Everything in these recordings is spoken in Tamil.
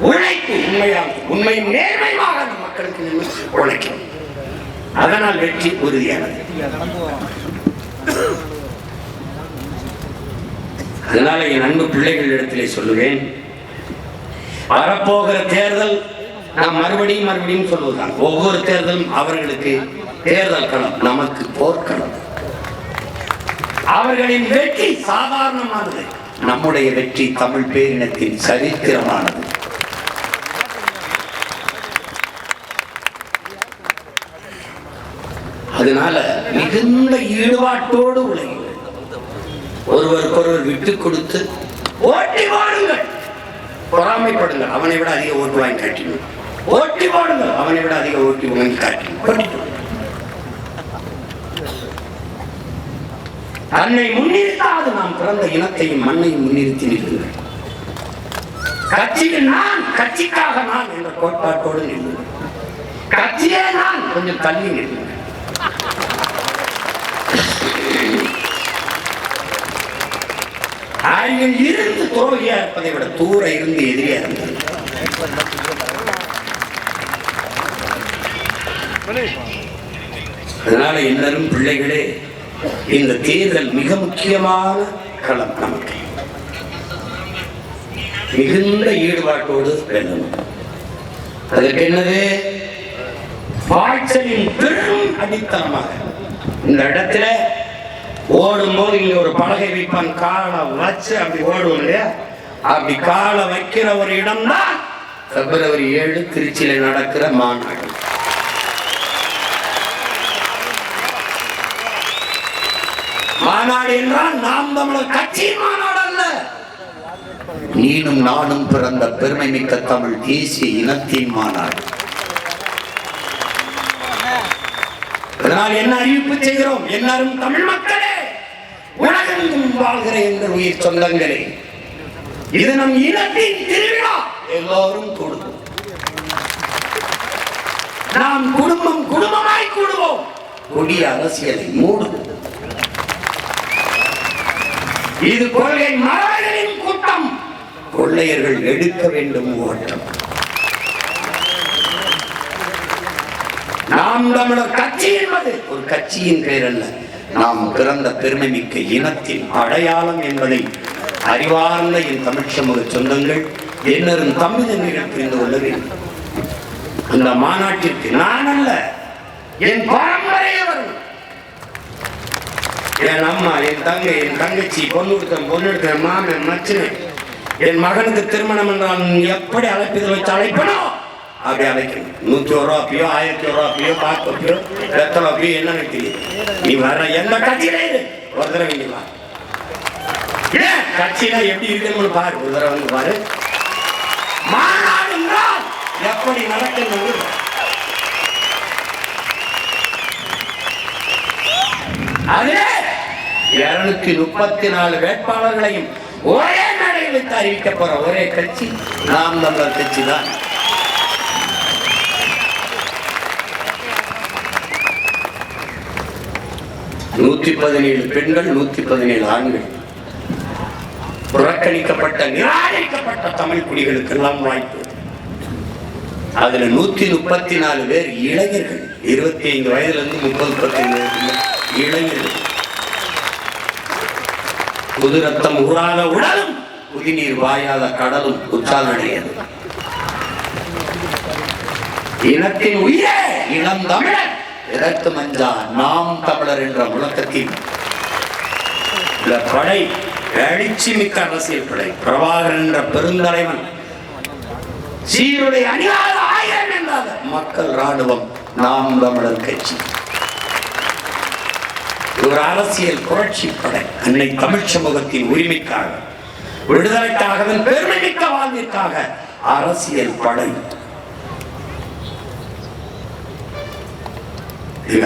உழைப்பு உண்மையாக உண்மையும் நேர்மையாக அந்த மக்களுக்கு உழைக்கும். அதனால் வெற்றி உறுதியானது. அதனால என் அன்பு பிள்ளைகளிடத்திலே சொல்லுவேன், வரப்போகிற தேர்தல் நாம் மறுபடியும் சொல்வதுதான். ஒவ்வொரு தேர்தலும் அவர்களுக்கு தேர்தல் களம், நமக்கு போர்க்களம். அவர்களின் வெற்றி சாதாரணமானது, நம்முடைய வெற்றி தமிழ் பேரினத்தின் சரித்திரமானது. அதனால மிகுந்த ஈடுபாட்டோடு உழையுங்கள். ஒருவருக்கொருவர் விட்டு கொடுத்து ஓட்டி வாடுங்கள். பொறாமைப்படுங்கள், அவனை விட அதிக ஓட்டு வாங்கி காட்டினோம். ஓட்டி வாடுங்கள், அவனை விட அதிக ஓட்டி வாங்கி காட்டினோம். தன்னை முன்னிறுத்தாது நாம் பிறந்த இனத்தையும் மண்ணையும் முன்னிறுத்தி நிற்குங்கள். கட்சியில் நான், கட்சிக்காக நான் என்ற கோட்பாட்டோடு நிற்குங்கள். கட்சியே நான், கொஞ்சம் தள்ளி நிற்குங்கள். அருகில் இருந்து துரோகியா இருப்பதை விட தூர இருந்து எதிரியா இருந்தது. அதனால எல்லாரும் பிள்ளைகளே, இந்த தேர்தல் மிக முக்கியமான களம். நமக்கு மிகுந்த ஈடுபாட்டோடு வெல்லணும். அதற்கு என்னது? பாய்ச்சலின் பெரும் அடித்தளமாக இந்த இடத்துல ஓடும் போது இங்க ஒரு பலகை வைப்பான், காலை வச்சு அப்படி ஓடுவோம் இல்லையா? அப்படி காலை வைக்கிற ஒரு இடம் தான் February 7 திருச்சியில நடக்கிற மாநாடு. மாநாடு என்றால் நாம் தமிழர் கட்சியின் மாநாடு அல்ல, நீனும் நானும் பிறந்த பெருமை மிக்க தமிழ் தேசிய இனத்தின் மாநாடு. அதனால் என்ன அறிவிப்பு செய்கிறோம்? எல்லாரும் தமிழ் மக்களே, உலகெங்கும் வாழ்கிற எங்கள் உயிர் சொந்தங்களே, இது நம் இனத்தின் திருவிழா. எல்லோரும் கூடுவோம். நாம் குடும்பம் குடும்பமாய் கூடுவோம். கொடிய அரசியலை மூடுவோம். இது கொள்கை மரபுகளின் கூட்டம். கொள்ளையர்கள் எடுக்க வேண்டும் ஓட்டம். நாம் தமிழர் கட்சி என்பது ஒரு கட்சியின் பெயர் அல்ல, நாம் பிறந்த பெருமை மிக்க இனத்தின் அடையாளம் என்பதை அறிவார்ந்த என் தமிழ் சமூக சொந்தங்கள் என்னரும் தமிழர்கள் புரிந்து கொள்ள வேண்டும். அந்த மாநாட்டிற்கு நான் அல்ல, என் பரம்பரையே வரும். என் அம்மா, என் தங்கை, என் தங்கச்சி, பொண்ணு மாமன், மச்சனை, என் மகனுக்கு திருமணம் என்றால் எப்படி அழைப்பதில் வச்சு அழைப்பனோ அப்படி அழைக்கணும். 100 ரூபாயோ 1000 ரூபாயோ பாக்கோ வெத்தலையோ என்னன்னு தெரியுது. நீ வர்ற எந்த கட்சியில ஒரு தடவை வேண்டியவா கட்சியில எப்படி இருக்குன்னு பாரு, ஒரு தடவை வந்து பாரு. மாநாடு எப்படி நடக்கணும்? அதே 234 வேட்பாளர்களையும் ஒரே மேடையில் வைத்து அறிவிக்க போற ஒரே கட்சி நாம் தமிழர் கட்சி தான். நூற்றி 17 பெண்கள், 117 ஆண்கள். புறக்கணிக்கப்பட்ட நிராகரிக்கப்பட்ட தமிழ் குடிகளுக்கெல்லாம் வாய்ப்பு. அதுல 134 பேர் இளைஞர்கள், 25 வயதிலிருந்து 30-35 இளைஞர்கள். புது ரத்தம் ஊறாத உடலும் புதிநீர் வாயாத கடலும் உற்சாகடையது. இனத்தின் உயிரே இளம் தமிழர், எதற்கு மஞ்சா நாம் தமிழர் என்ற முழக்கத்தில் இந்த படை எழுச்சி மிக்க அரசியல் படை. பிரபாகரன் என்ற பெருந்தலைவன், சீருடை அணியாத 1000 என்றாத மக்கள் ராணுவம் நாம் தமிழர் கட்சி. ஒரு அரசியல் புரட்சி படை, அன்னை தமிழ் சமூகத்தின் உரிமைக்காக, விடுதலைக்காக, பெருமை மிக்க வாழ்விற்காக அரசியல் படை.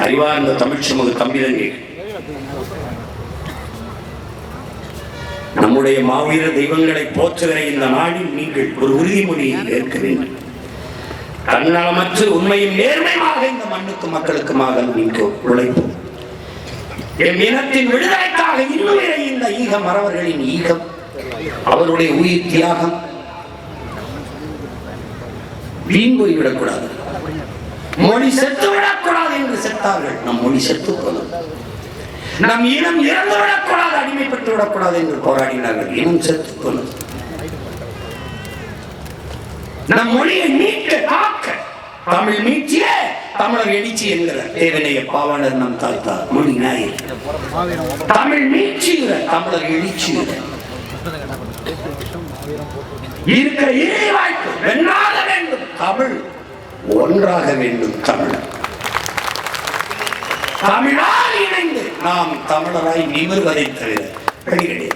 அறிவார்ந்த தமிழ் சமூக தம்பிதங்கள், நம்முடைய மாவீர தெய்வங்களை போற்றுகிற இந்த நாளில் நீங்கள் ஒரு உறுதிமொழியை ஏற்க வேண்டும். தன்னலமற்று உண்மையும் நேர்மையாக இந்த மண்ணுக்கு மக்களுக்குமாக நீங்கள் உழைப்போம். என் இனத்தின் விடுதலைக்காக இன்னும் இந்த ஈகம், மறவர்களின் ஈகம், அவருடைய உயிர் தியாகம் வீண் போய்விடக்கூடாது, மொழி செத்து விடக்கூடாது என்று செத்தார்கள். நம் மொழி செத்து போனது. நம் இனம் இறந்து விடக்கூடாது, அடிமைப்பட்டு விடக்கூடாது என்று போராடினார்கள். இனம் செத்து போனது. நம் மொழியை மீட்க காக்க தமிழ் மீட்சியே தமிழர் எழுச்சி என்கிற தேவனைய பாவாணர் நம் தாத்தா மொழி நாயர். தமிழ் மீட்சி தமிழர் எழுச்சி இருக்கிற இறை வாய்ப்பு வென்றாக வேண்டும். தமிழ் ஒன்றாக வேண்டும். தமிழால் இணைந்து நாம் தமிழராய் நிமிர்வதை தவிர கிடையாது.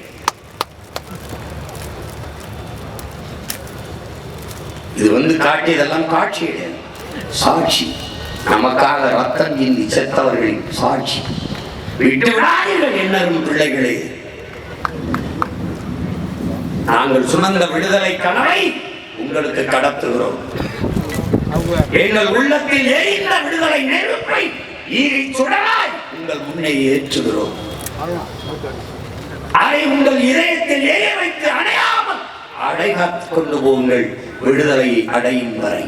இது காட்டியதெல்லாம் காட்சி கிடையாது, சாட்சி. நமக்காக ரத்தம் சிந்தி செத்தவர்களின் சாட்சி. விட்டு விடாதீர்கள் என்னரும் பிள்ளைகளே. நாங்கள் சுமந்த விடுதலை கனவை உங்களுக்கு கடத்துகிறோம். எங்கள் உள்ளத்தில் எரிந்த விடுதலை நெருப்பை ஈரை சுடராய் உங்கள் முன்னே ஏற்றுகிறோம். அதை உங்கள் இதயத்தில் எரிய வைத்து அணையாமல் அடைகாத்துக் கொண்டு போங்கள் விடுதலை அடையும் வரை.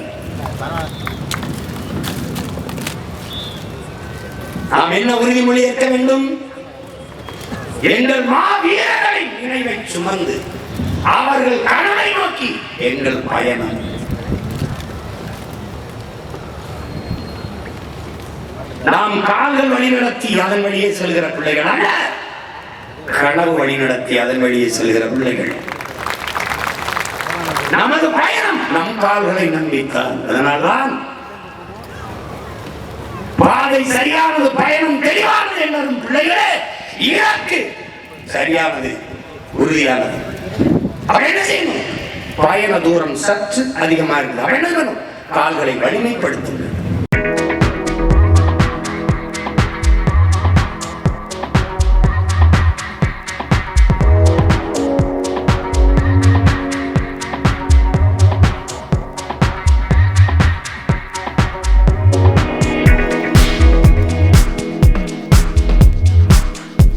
நாம் என்ன உறுதிமொழி ஏற்க வேண்டும்? எங்கள் மாவீரர்களின் நினைவை சுமந்து அவர்கள் கனவை நோக்கி எங்கள் பயணம். நாம் கால்கள் வழிநடத்தி அதன் வழியே செல்கிற பிள்ளைகள் அல்ல, கனவு வழிநடத்தி அதன் வழியே செல்கிற பிள்ளைகள். நமது பயணம் நம் கால்களை நம்பித்தான். அதனால்தான் பாதை சரியானது, பயணம் தெளிவானது என்னும் பிள்ளைகளே, இலக்கு சரியானது, உறுதியானது. அவர் என்ன செய்யணும்? பயண தூரம் சற்று அதிகமாக இருக்குது. அவர் என்ன கால்களை வலிமைப்படுத்துங்கள்.